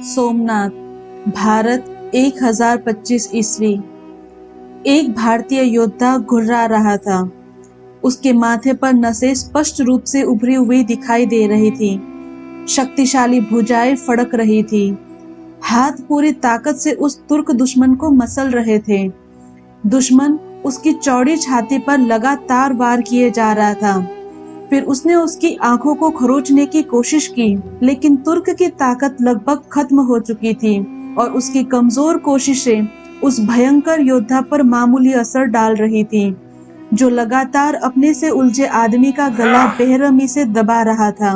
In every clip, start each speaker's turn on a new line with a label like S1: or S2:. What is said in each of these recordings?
S1: सोमनाथ, भारत 1025 ईस्वी। एक भारतीय योद्धा घुर्रा रहा था। उसके माथे पर नसें स्पष्ट रूप से उभरी हुई दिखाई दे रही थी। शक्तिशाली भुजाएं फड़क रही थी। हाथ पूरी ताकत से उस तुर्क दुश्मन को मसल रहे थे। दुश्मन उसकी चौड़ी छाती पर लगातार वार किए जा रहा था। फिर उसने उसकी आंखों को खरोचने की कोशिश की, लेकिन तुर्क की ताकत लगभग खत्म हो चुकी थी और उसकी कमजोर कोशिशें उस भयंकर योद्धा पर मामूली असर डाल रही थी, जो लगातार अपने से उलझे आदमी का गला बेरहमी से दबा रहा था।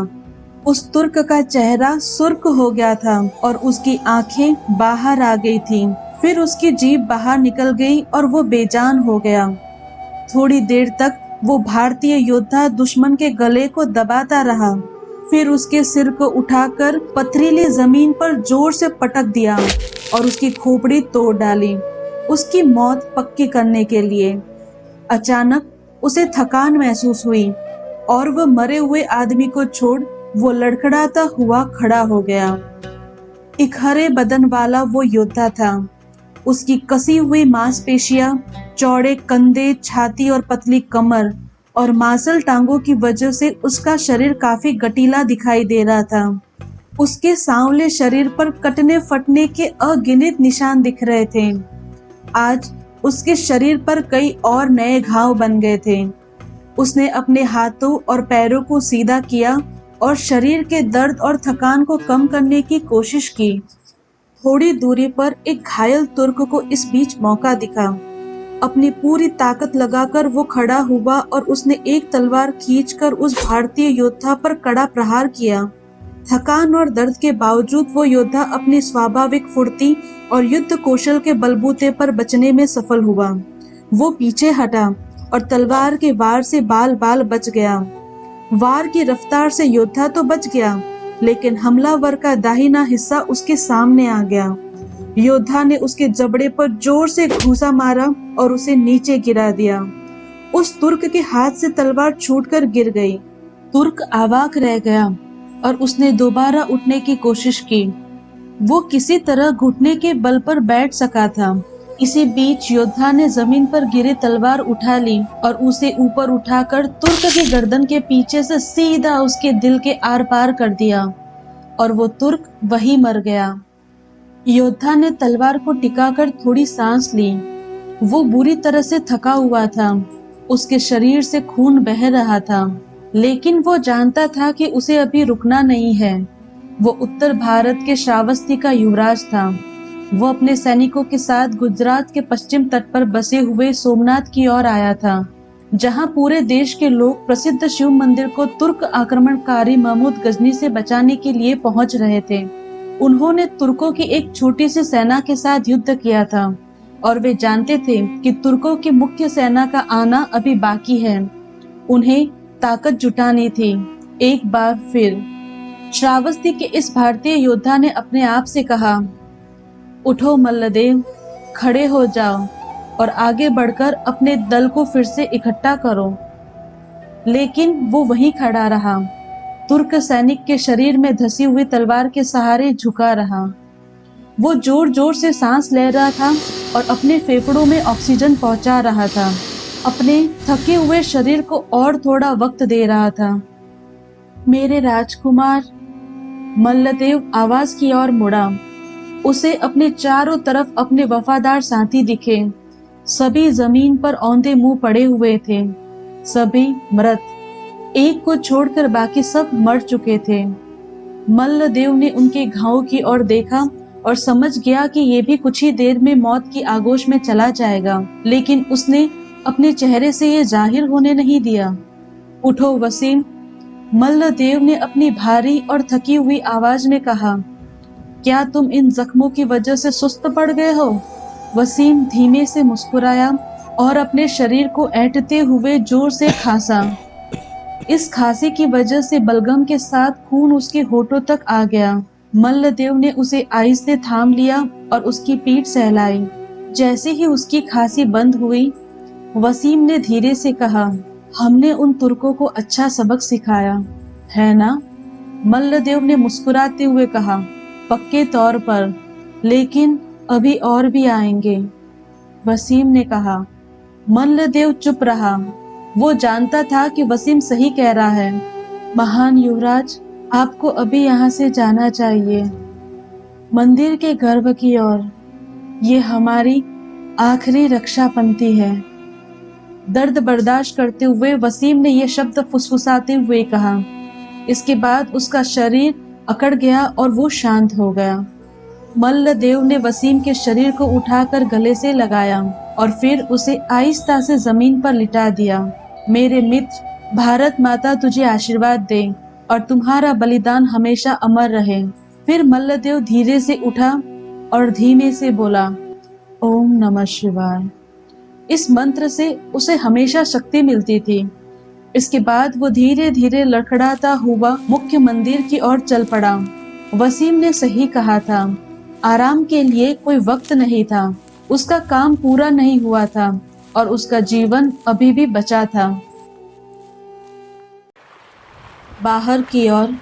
S1: उस तुर्क का चेहरा सुर्ख हो गया था और उसकी आंखें बाहर आ गई थीं। फिर उसकी जीभ बाहर निकल गई और वो बेजान हो गया। थोड़ी देर तक वो भारतीय योद्धा दुश्मन के गले को दबाता रहा, फिर उसके सिर को उठाकर पथरीली जमीन पर जोर से पटक दिया और उसकी खोपड़ी तोड़ डाली, उसकी मौत पक्की करने के लिए। अचानक उसे थकान महसूस हुई और वह मरे हुए आदमी को छोड़ वो लड़खड़ाता हुआ खड़ा हो गया। एक हरे बदन वाला वो योद्धा था। उसकी कसी हुई मांसपेशियां, चौड़े कंधे, छाती और पतली कमर और मांसल टांगों की वजह से उसका शरीर काफी गठीला दिखाई दे रहा था। उसके सांवले शरीर पर कटने फटने के अगिनत निशान दिख रहे थे। आज उसके शरीर पर कई और नए घाव बन गए थे। उसने अपने हाथों और पैरों को सीधा किया और शरीर के दर्द और थकान को कम करने की कोशिश की। थोड़ी दूरी पर एक घायल तुर्क को इस बीच मौका दिखा। अपनी पूरी ताकत लगाकर वो खड़ा हुआ और उसने एक तलवार खींचकर उस भारतीय योद्धा पर कड़ा प्रहार किया। थकान और दर्द के बावजूद वो योद्धा अपनी स्वाभाविक फुर्ती और युद्ध कौशल के बलबूते पर बचने में सफल हुआ। वो पीछे हटा और तलवार के वार से बाल बाल बच गया। वार की रफ्तार से योद्धा तो बच गया, लेकिन हमलावर का दाहिना हिस्सा उसके सामने आ गया। योद्धा ने उसके जबड़े पर जोर से घूंसा मारा और उसे नीचे गिरा दिया। उस तुर्क के हाथ से तलवार छूटकर गिर गई। तुर्क अवाक रह गया और उसने दोबारा उठने की कोशिश की। वो किसी तरह घुटने के बल पर बैठ सका था। इसी बीच योद्धा ने जमीन पर गिरी तलवार उठा ली और उसे ऊपर उठाकर तुर्क की गर्दन के पीछे से सीधा उसके दिल के आर पार कर दिया और वो तुर्क वहीं मर गया। योद्धा ने तलवार को टिकाकर थोड़ी सांस ली। वो बुरी तरह से थका हुआ था। उसके शरीर से खून बह रहा था, लेकिन वो जानता था कि उसे अभी रुकना नहीं है। वो उत्तर भारत के श्रावस्ती का युवराज था। वो अपने सैनिकों के साथ गुजरात के पश्चिम तट पर बसे हुए सोमनाथ की ओर आया था, जहां पूरे देश के लोग प्रसिद्ध शिव मंदिर को तुर्क आक्रमणकारी महमूद गजनी से बचाने के लिए पहुंच रहे थे। उन्होंने तुर्कों की एक छोटी सी सेना के साथ युद्ध किया था और वे जानते थे कि तुर्कों की मुख्य सेना का आना अभी बाकी है। उन्हें ताकत जुटानी थी। एक बार फिर श्रावस्ती के इस भारतीय योद्धा ने अपने आप से कहा, उठो मल्लदेव, खड़े हो जाओ और आगे बढ़कर अपने दल को फिर से इकट्ठा करो। लेकिन वो वहीं खड़ा रहा, तुर्क सैनिक के शरीर में धसी हुई तलवार के सहारे झुका रहा। वो जोर जोर से सांस ले रहा था और अपने फेफड़ों में ऑक्सीजन पहुंचा रहा था। अपने थके हुए शरीर को और थोड़ा वक्त दे रहा था। मेरे राजकुमार, मल्लदेव आवाज की ओर मुड़ा। उसे अपने चारों तरफ अपने वफादार साथी दिखे। सभी जमीन पर औंधे मुंह पड़े हुए थे। सभी मृत, एक को छोड़कर बाकी सब मर चुके थे। मल्लदेव ने उनके घावों की ओर देखा और समझ गया कि ये भी कुछ ही देर में मौत की आगोश में चला जाएगा, लेकिन उसने अपने चेहरे से ये जाहिर होने नहीं दिया। उठो वसीम, मल्लदेव ने अपनी भारी और थकी हुई आवाज में कहा। क्या तुम इन जख्मों की वजह से सुस्त पड़ गए हो? वसीम धीमे से मुस्कुराया और अपने शरीर को ऐंठते हुए जोर से खांसा। इस खांसी की वजह से बलगम के साथ खून उसके होठों तक आ गया। मल्लदेव ने उसे आहिस्ते थाम लिया और उसकी पीठ सहलाई। जैसे ही उसकी खांसी बंद हुई, वसीम ने धीरे से कहा, हमने उन तुर्कों को अच्छा सबक सिखाया है ना? मल्लदेव ने मुस्कुराते हुए कहा, पक्के तौर पर, लेकिन अभी और भी आएंगे। वसीम ने कहा। मल्लदेव चुप रहा। वो जानता था कि वसीम सही कह रहा है। महान युवराज, आपको अभी यहाँ से जाना चाहिए, मंदिर के गर्भ की ओर। ये हमारी आखिरी रक्षा पंक्ति है। दर्द बर्दाश्त करते हुए वसीम ने यह शब्द फुसफुसाते हुए कहा। इसके बाद उसका शरीर अकड़ गया और वो शांत हो गया। मल्लदेव ने वसीम के शरीर को उठाकर गले से लगाया और फिर उसे आहिस्ता से जमीन पर लिटा दिया। मेरे मित्र, भारत माता तुझे आशीर्वाद दे और तुम्हारा बलिदान हमेशा अमर रहे। फिर मल्लदेव धीरे से उठा और धीमे से बोला, ओम नमः शिवाय। इस मंत्र से उसे हमेशा शक्ति मिलती थी। इसके बाद वो धीरे धीरे लड़खड़ाता हुआ मुख्य मंदिर की ओर चल पड़ा। वसीम ने सही कहा था, आराम के लिए कोई वक्त नहीं था। उसका काम पूरा नहीं हुआ था और उसका जीवन अभी भी बचा था। बाहर की ओर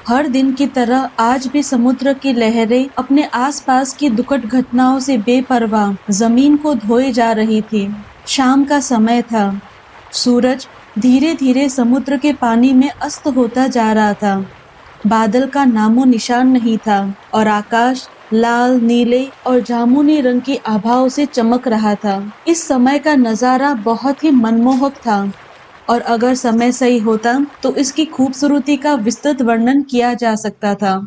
S1: हर दिन की तरह आज भी समुद्र की लहरें अपने आसपास की दुखद घटनाओं से बेपरवाह जमीन को धोए जा रही थी। शाम का समय था। सूरज धीरे धीरे समुद्र के पानी में अस्त होता जा रहा था। बादल का नामो निशान नहीं था और आकाश लाल, नीले और जामुनी रंग की आभाओं से चमक रहा था। इस समय का नजारा बहुत ही मनमोहक था और अगर समय सही होता तो इसकी खूबसूरती का विस्तृत वर्णन किया जा सकता था।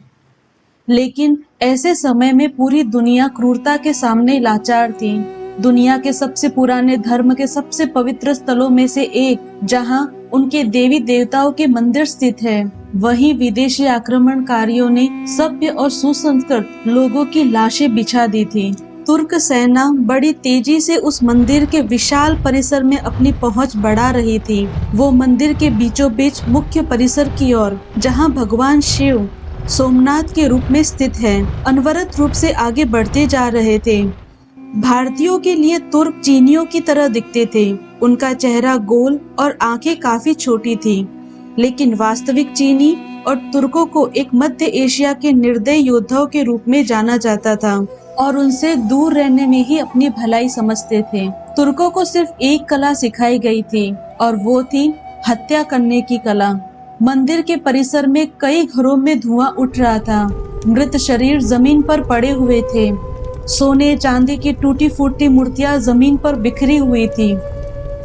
S1: लेकिन ऐसे समय में पूरी दुनिया क्रूरता के सामने लाचार थी। दुनिया के सबसे पुराने धर्म के सबसे पवित्र स्थलों में से एक, जहां उनके देवी देवताओं के मंदिर स्थित है, वहीं विदेशी आक्रमणकारियों ने सभ्य और सुसंस्कृत लोगों की लाशें बिछा दी थी। तुर्क सेना बड़ी तेजी से उस मंदिर के विशाल परिसर में अपनी पहुंच बढ़ा रही थी। वो मंदिर के बीचों बीच मुख्य परिसर की ओर, जहां भगवान शिव सोमनाथ के रूप में स्थित है, अनवरत रूप से आगे बढ़ते जा रहे थे। भारतीयों के लिए तुर्क चीनियों की तरह दिखते थे। उनका चेहरा गोल और आंखें काफी छोटी थी, लेकिन वास्तविक चीनी और तुर्कों को एक मध्य एशिया के निर्दयी योद्धाओं के रूप में जाना जाता था और उनसे दूर रहने में ही अपनी भलाई समझते थे। तुर्कों को सिर्फ एक कला सिखाई गई थी और वो थी हत्या करने की कला। मंदिर के परिसर में कई घरों में धुआं उठ रहा था। मृत शरीर जमीन पर पड़े हुए थे। सोने चांदी की टूटी फूटी मूर्तियां जमीन पर बिखरी हुई थी।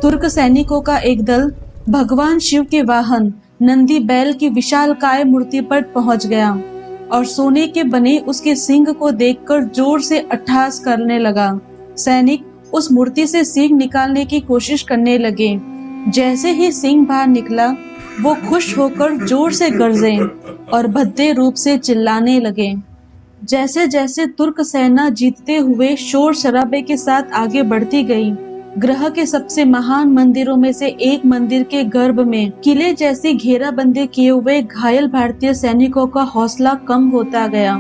S1: तुर्क सैनिकों का एक दल भगवान शिव के वाहन नंदी बैल की विशालकाय मूर्ति पर पहुंच गया और सोने के बने उसके सींग को देखकर जोर से अट्टहास करने लगा। सैनिक उस मूर्ति से सींग निकालने की कोशिश करने लगे। जैसे ही सींग बाहर निकला, वो खुश होकर जोर से गरजे और भद्दे रूप से चिल्लाने लगे। जैसे जैसे तुर्क सेना जीतते हुए शोर शराबे के साथ आगे बढ़ती गई, ग्रह के सबसे महान मंदिरों में से एक मंदिर के गर्भ में किले जैसी घेराबंदी किए हुए घायल भारतीय सैनिकों का हौसला कम होता गया।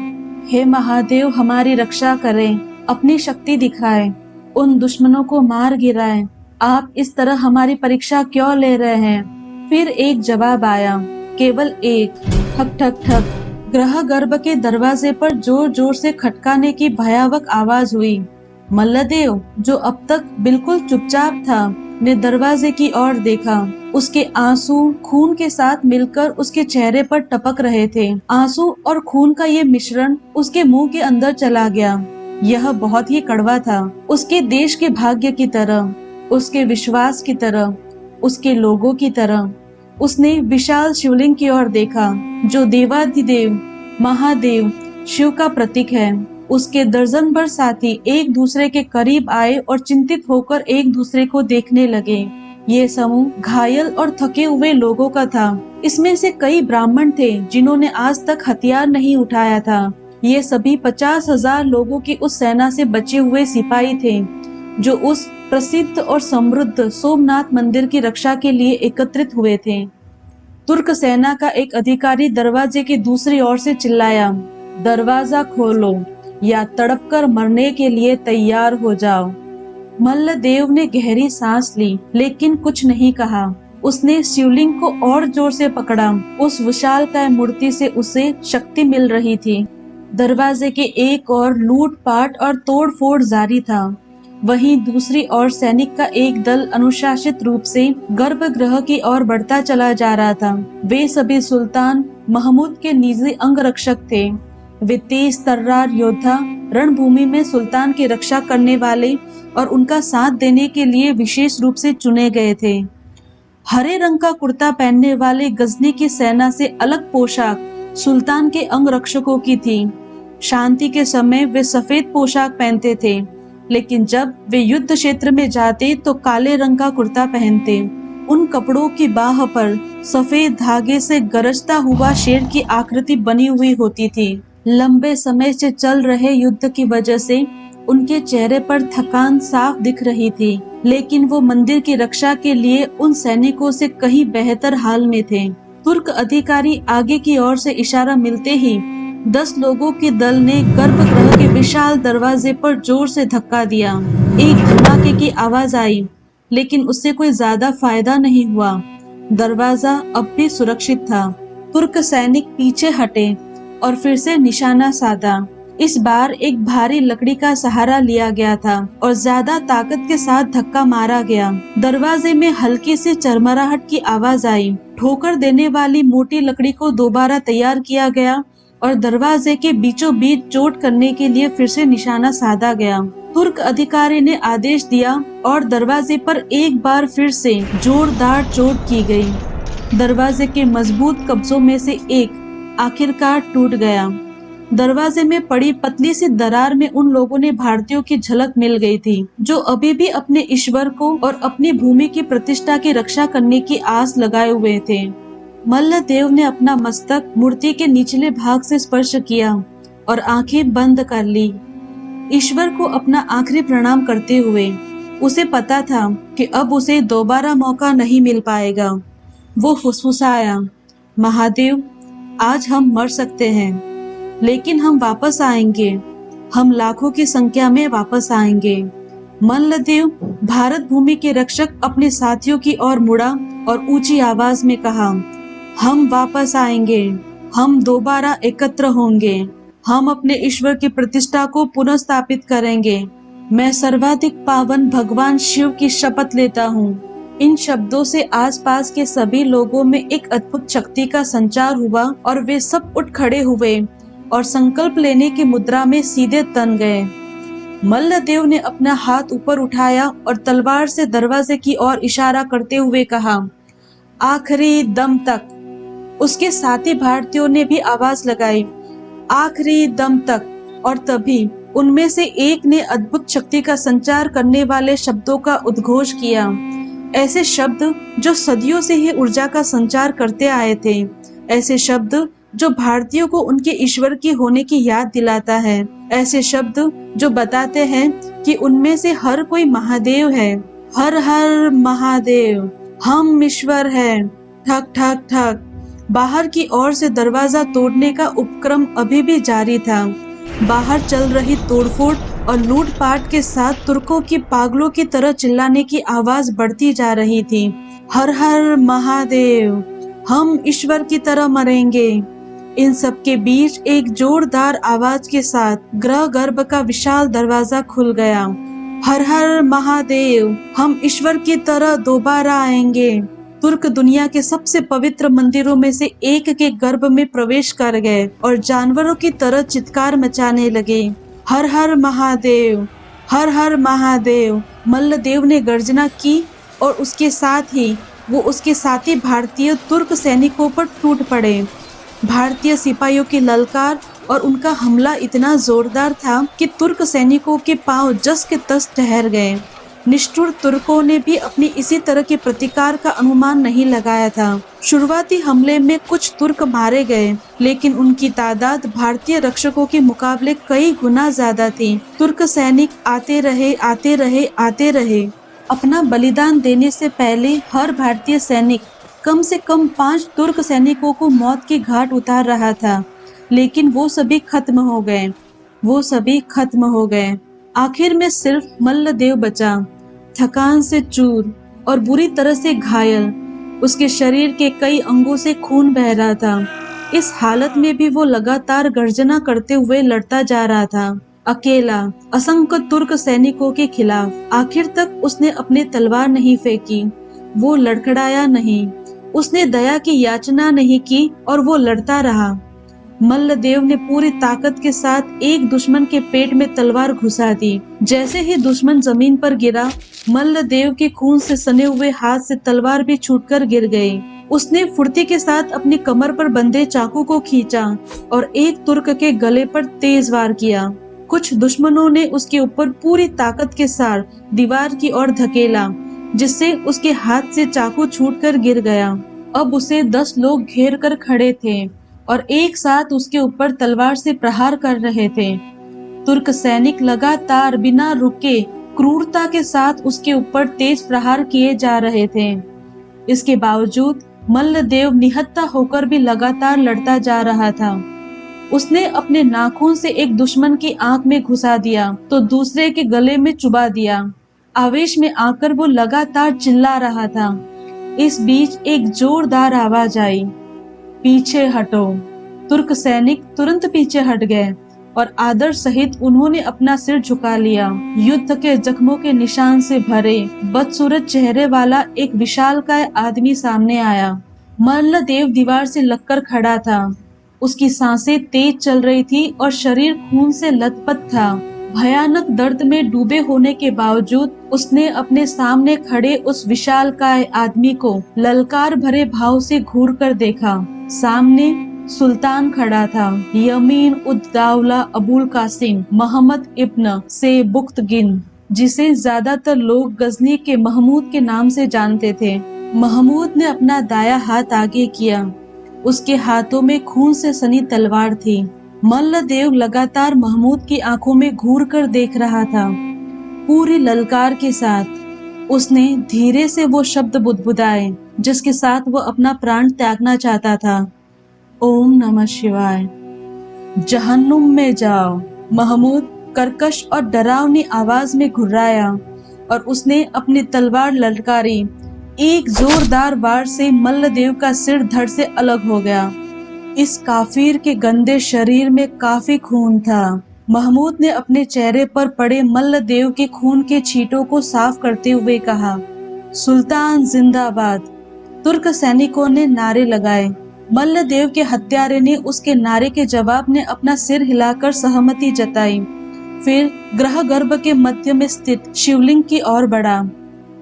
S1: हे महादेव, हमारी रक्षा करें, अपनी शक्ति दिखाएं, उन दुश्मनों को मार गिराएं। आप इस तरह हमारी परीक्षा क्यों ले रहे हैं? फिर एक जवाब आया, केवल एक, ठक ठक ठक। ग्रह गर्भ के दरवाजे पर जोर जोर से खटकाने की भयावह आवाज हुई। मल्लदेव, जो अब तक बिल्कुल चुपचाप था, ने दरवाजे की ओर देखा। उसके आंसू खून के साथ मिलकर उसके चेहरे पर टपक रहे थे। आंसू और खून का ये मिश्रण उसके मुंह के अंदर चला गया। यह बहुत ही कड़वा था। उसके देश के भाग्य की तरह, उसके विश्वास की तरह, उसके लोगों की तरह। उसने विशाल शिवलिंग की ओर देखा, जो देवाधिदेव महादेव शिव का प्रतीक है। उसके दर्जन भर साथी एक दूसरे के करीब आए और चिंतित होकर एक दूसरे को देखने लगे। ये समूह घायल और थके हुए लोगों का था। इसमें से कई ब्राह्मण थे जिन्होंने आज तक हथियार नहीं उठाया था। ये सभी 50,000 लोगों की उस सेना से बचे हुए सिपाही थे, जो उस प्रसिद्ध और समृद्ध सोमनाथ मंदिर की रक्षा के लिए एकत्रित हुए थे। तुर्क सेना का एक अधिकारी दरवाजे की दूसरी ओर से चिल्लाया, दरवाजा खोलो या तड़पकर मरने के लिए तैयार हो जाओ। मल्लदेव ने गहरी सांस ली, लेकिन कुछ नहीं कहा। उसने शिवलिंग को और जोर से पकड़ा। उस विशालकाय मूर्ति से उसे शक्ति मिल रही थी। दरवाजे के एक ओर लूटपाट और तोड़फोड़ जारी था, वहीं दूसरी ओर सैनिक का एक दल अनुशासित रूप से गर्भगृह की ओर बढ़ता चला जा रहा था। वे सभी सुल्तान महमूद के निजी अंगरक्षक थे। वे तेज तर्रार योद्धा, रणभूमि में सुल्तान की रक्षा करने वाले और उनका साथ देने के लिए विशेष रूप से चुने गए थे। हरे रंग का कुर्ता पहनने वाले गजनी की सेना से अलग पोशाक सुल्तान के अंगरक्षकों की थी। शांति के समय वे सफेद पोशाक पहनते थे, लेकिन जब वे युद्ध क्षेत्र में जाते तो काले रंग का कुर्ता पहनते। उन कपड़ों की बाह पर सफेद धागे से गरजता हुआ शेर की आकृति बनी हुई होती थी। लंबे समय से चल रहे युद्ध की वजह से उनके चेहरे पर थकान साफ दिख रही थी, लेकिन वो मंदिर की रक्षा के लिए उन सैनिकों से कहीं बेहतर हाल में थे। तुर्क अधिकारी आगे की ओर से इशारा मिलते ही 10 लोगों के दल ने गर्भगृह के विशाल दरवाजे पर जोर से धक्का दिया। एक धमाके की आवाज आई, लेकिन उससे कोई ज्यादा फायदा नहीं हुआ। दरवाजा अब भी सुरक्षित था। तुर्क सैनिक पीछे हटे और फिर से निशाना साधा। इस बार एक भारी लकड़ी का सहारा लिया गया था और ज्यादा ताकत के साथ धक्का मारा गया। दरवाजे में हल्की सी चरमराहट की आवाज आई। ठोकर देने वाली मोटी लकड़ी को दोबारा तैयार किया गया और दरवाजे के बीचों बीच चोट करने के लिए फिर से निशाना साधा गया। तुर्क अधिकारी ने आदेश दिया और दरवाजे पर एक बार फिर से जोरदार चोट की गई। दरवाजे के मजबूत कब्जों में से एक आखिरकार टूट गया। दरवाजे में पड़ी पतली सी दरार में उन लोगों ने भारतीयों की झलक मिल गई थी, जो अभी भी अपने ईश्वर को और अपनी भूमि की प्रतिष्ठा की रक्षा करने की आस लगाए हुए थे। मल्लदेव ने अपना मस्तक मूर्ति के निचले भाग से स्पर्श किया और आंखें बंद कर ली, ईश्वर को अपना आखिरी प्रणाम करते हुए। उसे पता था कि अब उसे दोबारा मौका नहीं मिल पाएगा। वो फुसफुसाया, महादेव, आज हम मर सकते हैं, लेकिन हम वापस आएंगे। हम लाखों की संख्या में वापस आएंगे। मल्लदेव, भारत भूमि के रक्षक, अपने साथियों की ओर मुड़ा और ऊंची आवाज में कहा, हम वापस आएंगे। हम दोबारा एकत्र होंगे। हम अपने ईश्वर की प्रतिष्ठा को पुनः स्थापित करेंगे। मैं सर्वाधिक पावन भगवान शिव की शपथ लेता हूँ। इन शब्दों से आसपास के सभी लोगों में एक अद्भुत शक्ति का संचार हुआ और वे सब उठ खड़े हुए और संकल्प लेने की मुद्रा में सीधे तन गए। मल्लदेव ने अपना हाथ ऊपर उठाया और तलवार से दरवाजे की ओर इशारा करते हुए कहा, आखिरी दम तक। उसके साथी भारतीयों ने भी आवाज लगाई, आखिरी दम तक। और तभी उनमें से एक ने अद्भुत शक्ति का संचार करने वाले शब्दों का उद्घोष किया, ऐसे शब्द जो सदियों से ही ऊर्जा का संचार करते आए थे, ऐसे शब्द जो भारतीयों को उनके ईश्वर की होने की याद दिलाता है, ऐसे शब्द जो बताते हैं कि उनमें से हर कोई महादेव है। हर हर महादेव, हम ईश्वर हैं। ठक ठक ठक। बाहर की ओर से दरवाजा तोड़ने का उपक्रम अभी भी जारी था। बाहर चल रही तोड़फोड़ और लूटपाट के साथ तुर्कों की पागलों की तरह चिल्लाने की आवाज बढ़ती जा रही थी। हर हर महादेव, हम ईश्वर की तरह मरेंगे। इन सब के बीच एक जोरदार आवाज के साथ गृह गर्भ का विशाल दरवाजा खुल गया। हर हर महादेव, हम ईश्वर की तरह दोबारा आएंगे। तुर्क दुनिया के सबसे पवित्र मंदिरों में से एक के गर्भ में प्रवेश कर गए और जानवरों की तरह चित्कार मचाने लगे। हर हर महादेव, हर हर महादेव। मल्लदेव ने गर्जना की और उसके साथ ही वो उसके साथी भारतीय तुर्क सैनिकों पर टूट पड़े। भारतीय सिपाहियों की ललकार और उनका हमला इतना जोरदार था कि तुर्क सैनिकों के पांव जस के तस ठहर गए। निष्ठुर तुर्कों ने भी अपनी इसी तरह के प्रतिकार का अनुमान नहीं लगाया था। शुरुआती हमले में कुछ तुर्क मारे गए, लेकिन उनकी तादाद भारतीय रक्षकों के मुकाबले कई गुना ज्यादा थी। तुर्क सैनिक आते रहे, आते रहे, आते रहे। अपना बलिदान देने से पहले हर भारतीय सैनिक कम से कम 5 तुर्क सैनिकों को मौत के घाट उतार रहा था, लेकिन वो सभी खत्म हो गए। वो सभी खत्म हो गए। आखिर में सिर्फ मल्लदेव बचा, थकान से चूर और बुरी तरह से घायल। उसके शरीर के कई अंगों से खून बह रहा था। इस हालत में भी वो लगातार गर्जना करते हुए लड़ता जा रहा था, अकेला, असंख्य तुर्क सैनिकों के खिलाफ। आखिर तक उसने अपनी तलवार नहीं फेंकी, वो लड़खड़ाया नहीं, उसने दया की याचना नहीं की और वो लड़ता रहा। मल्लदेव ने पूरी ताकत के साथ एक दुश्मन के पेट में तलवार घुसा दी। जैसे ही दुश्मन जमीन पर गिरा, मल्लदेव के खून से सने हुए हाथ से तलवार भी छूटकर गिर गई। उसने फुर्ती के साथ अपनी कमर पर बंधे चाकू को खींचा और एक तुर्क के गले पर तेज वार किया। कुछ दुश्मनों ने उसके ऊपर पूरी ताकत के साथ दीवार की ओर धकेला, जिससे उसके हाथ से चाकू छूटकर गिर गया। अब उसे 10 लोग घेर कर खड़े थे और एक साथ उसके ऊपर तलवार से प्रहार कर रहे थे। तुर्क सैनिक लगातार बिना रुके क्रूरता के साथ उसके ऊपर तेज प्रहार किए जा रहे थे। इसके बावजूद मल्लदेव निहत्था होकर भी लगातार लड़ता जा रहा था। उसने अपने नाखून से एक दुश्मन की आंख में घुसा दिया तो दूसरे के गले में चुबा दिया। आवेश में आकर वो लगातार चिल्ला रहा था। इस बीच एक जोरदार आवाज आई, पीछे हटो। तुर्क सैनिक तुरंत पीछे हट गए और आदर सहित उन्होंने अपना सिर झुका लिया। युद्ध के जख्मों के निशान से भरे बदसूरत चेहरे वाला एक विशालकाय आदमी सामने आया। मल्लदेव दीवार से लगकर खड़ा था। उसकी सांसें तेज चल रही थी और शरीर खून से लथपथ था। भयानक दर्द में डूबे होने के बावजूद उसने अपने सामने खड़े उस विशालकाय आदमी को ललकार भरे भाव से घूर कर देखा। सामने सुल्तान खड़ा था, यमीन उद दौला अबुल कासिम मोहम्मद इब्न से बुख्तगिन, जिसे ज्यादातर लोग गजनी के महमूद के नाम से जानते थे। महमूद ने अपना दाया हाथ आगे किया। उसके हाथों में खून से सनी तलवार थी। मल्लदेव लगातार महमूद की आंखों में घूर कर देख रहा था। पूरी ललकार के साथ उसने धीरे से वो शब्द बुदबुदाए जिसके साथ वो अपना प्राण त्यागना चाहता था। ओम नमः शिवाय। जहन्नुम में जाओ। महमूद कर्कश और डरावनी आवाज में घुर्राया और उसने अपनी तलवार ललकारी। एक जोरदार वार से मल्लदेव का सिर धड़ से अलग हो गया। इस काफिर के गंदे शरीर में काफी खून था। महमूद ने अपने चेहरे पर पड़े मल्लदेव के खून के छींटों को साफ करते हुए कहा, सुल्तान जिंदाबाद। तुर्क सैनिकों ने नारे लगाए। मल्लदेव के हत्यारे ने उसके नारे के जवाब में अपना सिर हिलाकर सहमति जताई। फिर ग्रह गर्भ के मध्य में स्थित शिवलिंग की ओर बढ़ा।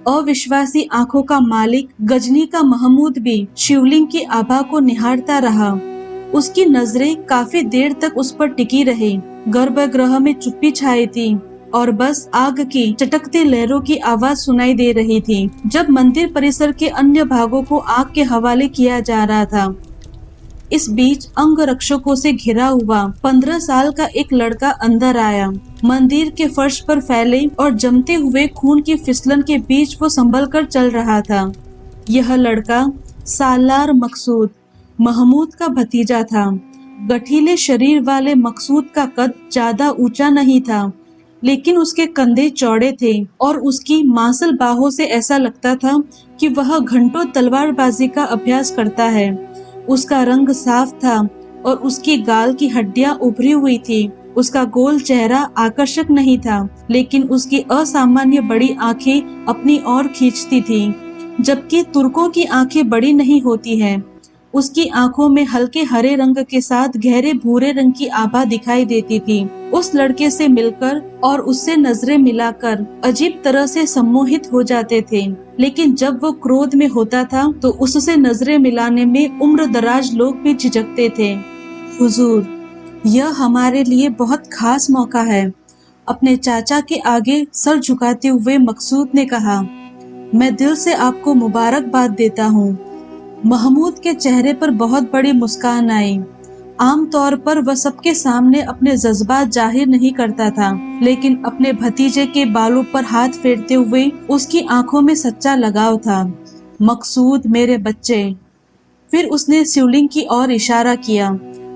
S1: अविश्वासी आंखों का मालिक गजनी का महमूद भी शिवलिंग की आभा को निहारता रहा। उसकी नजरें काफी देर तक उस पर टिकी रही। गर्भगृह में चुप्पी छाई थी और बस आग की चटकती लहरों की आवाज सुनाई दे रही थी जब मंदिर परिसर के अन्य भागों को आग के हवाले किया जा रहा था। इस बीच अंग रक्षकों से घिरा हुआ 15 साल का एक लड़का अंदर आया। मंदिर के फर्श पर फैले और जमते हुए खून की फिसलन के बीच वो संभल कर चल रहा था। यह लड़का सालार मकसूद महमूद का भतीजा था। गठीले शरीर वाले मकसूद का कद ज्यादा ऊंचा नहीं था, लेकिन उसके कंधे चौड़े थे और उसकी मांसल बाहों से ऐसा लगता था कि वह घंटों तलवारबाजी का अभ्यास करता है। उसका रंग साफ था और उसकी गाल की हड्डियां उभरी हुई थी। उसका गोल चेहरा आकर्षक नहीं था, लेकिन उसकी असामान्य बड़ी आंखें अपनी ओर खींचती थी, जबकि तुर्कों की आंखें बड़ी नहीं होती हैं। उसकी आंखों में हल्के हरे रंग के साथ गहरे भूरे रंग की आभा दिखाई देती थी। उस लड़के से मिलकर और उससे नजरें मिलाकर अजीब तरह से सम्मोहित हो जाते थे, लेकिन जब वो क्रोध में होता था तो उससे नजरें मिलाने में उम्र दराज लोग भी झिझकते थे। हुजूर, यह हमारे लिए बहुत खास मौका है। अपने चाचा के आगे सर झुकाते हुए मकसूद ने कहा, मैं दिल से आपको मुबारकबाद देता हूँ। महमूद के चेहरे पर बहुत बड़ी मुस्कान आई। आमतौर पर वह सबके सामने अपने जज्बात जाहिर नहीं करता था, लेकिन अपने भतीजे के बालों पर हाथ फेरते हुए उसकी आंखों में सच्चा लगाव था। मकसूद मेरे बच्चे। फिर उसने शिवलिंग की ओर इशारा किया।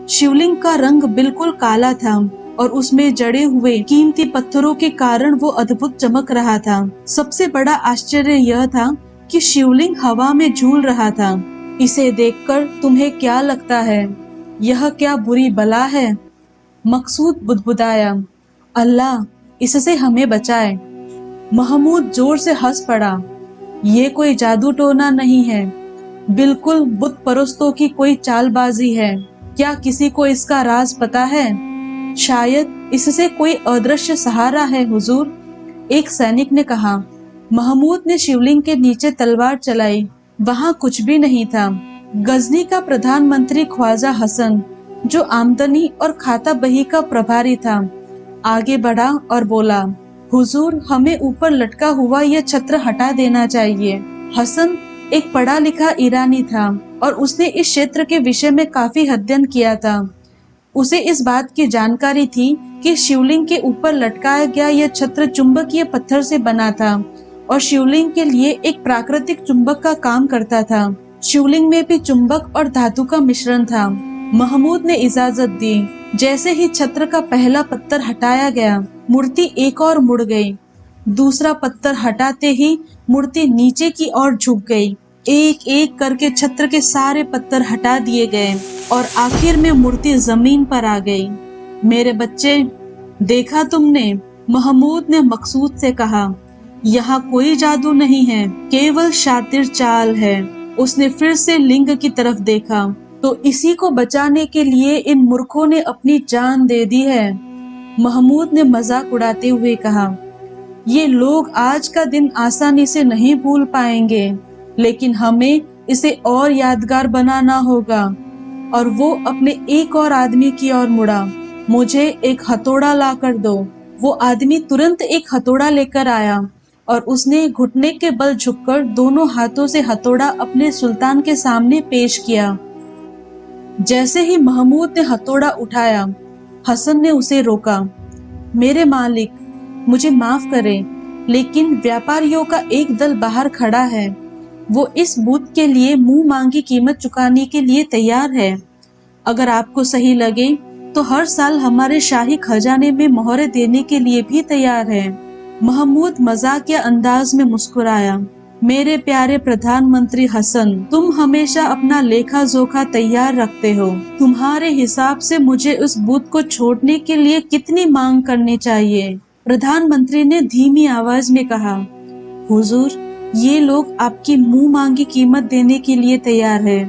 S1: शिवलिंग का रंग बिल्कुल काला था और उसमें जड़े हुए कीमती पत्थरों के कारण वो अद्भुत चमक रहा था। सबसे बड़ा आश्चर्य यह था कि शिवलिंग हवा में झूल रहा था। इसे देखकर तुम्हें क्या लगता है? यह क्या बुरी बला है? मकसूद बुदबुदाया, अल्लाह इससे हमें बचाए। महमूद जोर से हंस पड़ा। ये कोई जादू टोना नहीं है, बिल्कुल बुत परस्तों की कोई चालबाजी है। क्या किसी को इसका राज पता है? शायद इससे कोई अदृश्य सहारा है हुजूर, एक सैनिक ने कहा। महमूद ने शिवलिंग के नीचे तलवार चलाई। वहां कुछ भी नहीं था। गजनी का प्रधानमंत्री ख्वाजा हसन, जो आमदनी और खाता बही का प्रभारी था, आगे बढ़ा और बोला, हुजूर हमें ऊपर लटका हुआ यह छत्र हटा देना चाहिए। हसन एक पढ़ा लिखा ईरानी था और उसने इस क्षेत्र के विषय में काफी अध्ययन किया था। उसे इस बात की जानकारी थी कि शिवलिंग के ऊपर लटकाया गया यह छत्र चुंबकीय पत्थर से बना था और शिवलिंग के लिए एक प्राकृतिक चुंबक का काम करता था। शिवलिंग में भी चुंबक और धातु का मिश्रण था। महमूद ने इजाजत दी। जैसे ही छत्र का पहला पत्थर हटाया गया, मूर्ति एक और मुड़ गई। दूसरा पत्थर हटाते ही मूर्ति नीचे की ओर झुक गई। एक एक करके छत्र के सारे पत्थर हटा दिए गए और आखिर में मूर्ति जमीन पर आ गई। मेरे बच्चे, देखा तुमने? महमूद ने मकसूद से कहा। यहाँ कोई जादू नहीं है, केवल शातिर चाल है। उसने फिर से लिंग की तरफ देखा। तो इसी को बचाने के लिए इन मूर्खों ने अपनी जान दे दी है। महमूद ने मजाक उड़ाते हुए कहा, ये लोग आज का दिन आसानी से नहीं भूल पाएंगे, लेकिन हमें इसे और यादगार बनाना होगा। और वो अपने एक और आदमी की ओर मुड़ा। मुझे एक हथौड़ा ला कर दो। वो आदमी तुरंत एक हथौड़ा लेकर आया और उसने घुटने के बल झुककर दोनों हाथों से हथौड़ा अपने सुल्तान के सामने पेश किया। जैसे ही महमूद ने हथौड़ा उठाया, हसन ने उसे रोका। मेरे मालिक, मुझे माफ करें, लेकिन व्यापारियों का एक दल बाहर खड़ा है। वो इस बूथ के लिए मुंह मांगी कीमत चुकाने के लिए तैयार है। अगर आपको सही लगे तो हर साल हमारे शाही खजाने में मोहरे देने के लिए भी तैयार है। महमूद मजाकिया अंदाज में मुस्कुराया। मेरे प्यारे प्रधानमंत्री हसन, तुम हमेशा अपना लेखा जोखा तैयार रखते हो। तुम्हारे हिसाब से मुझे उस बूथ को छोड़ने के लिए कितनी मांग करनी चाहिए? प्रधानमंत्री ने धीमी आवाज में कहा, हुजूर, ये लोग आपकी मुंह मांगी कीमत देने के लिए तैयार है।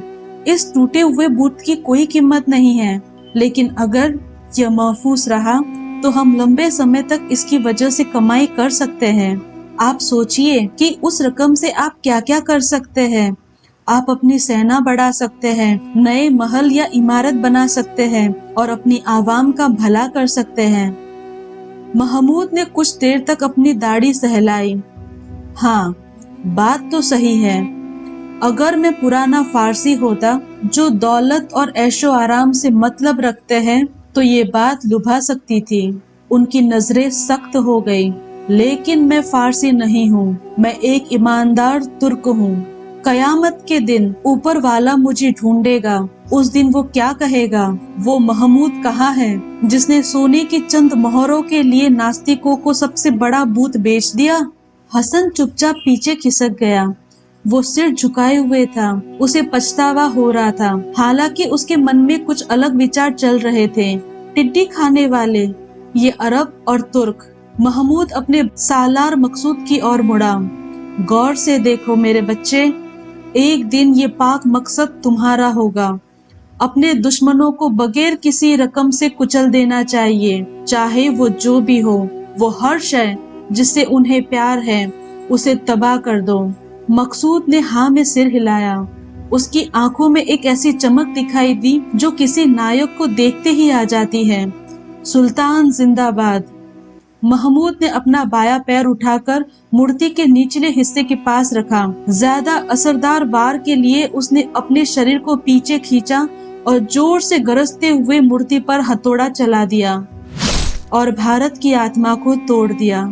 S1: इस टूटे हुए बूथ की कोई कीमत नहीं है, लेकिन अगर यह महफूज रहा तो हम लंबे समय तक इसकी वजह से कमाई कर सकते हैं। आप सोचिए कि उस रकम से आप क्या क्या कर सकते हैं। आप अपनी सेना बढ़ा सकते हैं, नए महल या इमारत बना सकते हैं और अपनी आवाम का भला कर सकते हैं। महमूद ने कुछ देर तक अपनी दाढ़ी सहलाई। हाँ, बात तो सही है। अगर मैं पुराना फारसी होता जो दौलत और ऐशो आराम से मतलब रखते हैं, तो ये बात लुभा सकती थी। उनकी नजरें सख्त हो गई। लेकिन मैं फारसी नहीं हूँ, मैं एक ईमानदार तुर्क हूँ। कयामत के दिन ऊपर वाला मुझे ढूंढेगा। उस दिन वो क्या कहेगा? वो महमूद कहाँ है जिसने सोने की चंद मोहरों के लिए नास्तिकों को सबसे बड़ा बूत बेच दिया? हसन चुपचाप पीछे खिसक गया। वो सिर झुकाए हुए था। उसे पछतावा हो रहा था, हालांकि उसके मन में कुछ अलग विचार चल रहे थे। टिड्डी खाने वाले, ये अरब और तुर्क। महमूद अपने सालार मकसूद की ओर मुड़ा। गौर से देखो मेरे बच्चे, एक दिन ये पाक मकसद तुम्हारा होगा। अपने दुश्मनों को बगैर किसी रकम से कुचल देना चाहिए, चाहे वो जो भी हो। वो हर शय जिससे उन्हें प्यार है उसे तबाह कर दो। मकसूद ने हाँ में सिर हिलाया। उसकी आंखों में एक ऐसी चमक दिखाई दी जो किसी नायक को देखते ही आ जाती है। सुल्तान जिंदाबाद। महमूद ने अपना बाया पैर उठाकर मूर्ति के निचले हिस्से के पास रखा। ज्यादा असरदार वार के लिए उसने अपने शरीर को पीछे खींचा और जोर से गरजते हुए मूर्ति पर हथौड़ा चला दिया और भारत की आत्मा को तोड़ दिया।